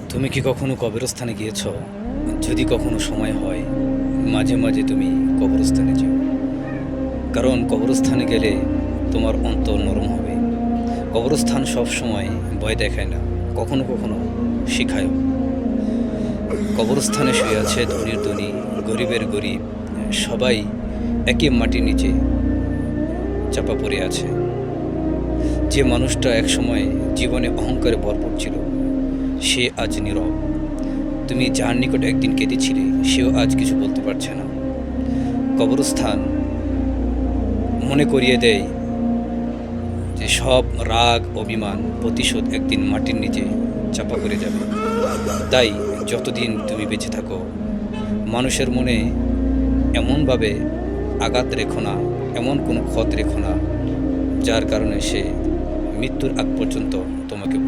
তুমি কি কখনো কবরস্থানে গিয়েছ? যদি কখনো সময় হয়, মাঝে মাঝে তুমি কবরস্থানে যেও। কারণ কবরস্থানে গেলে তোমার অন্তর নরম হবে। কবরস্থান সব সময় ভয় দেখায় না, কখনো কখনো শিখায়ও। কবরস্থানে শুয়ে আছে ধনীর ধনী, গরিবের গরিব, সবাই একই মাটির নিচে চাপা পড়ে আছে। যে মানুষটা একসময় জীবনে অহংকারে ভরপুর ছিল, সে আজ নীরব। তুমি যার নিকট একদিন কেঁদেছিলে, সেও আজ কিছু বলতে পারছে না। কবরস্থান মনে করিয়ে দেয় যে সব রাগ, অভিমান, প্রতিশোধ একদিন মাটির নিচে চাপা পড়ে যাবে। তাই যতদিন তুমি বেঁচে থাকো, মানুষের মনে এমনভাবে আঘাত রেখো না, এমন কোনো ক্ষত রেখো না, যার কারণে সে মৃত্যুর আগ পর্যন্ত তোমাকে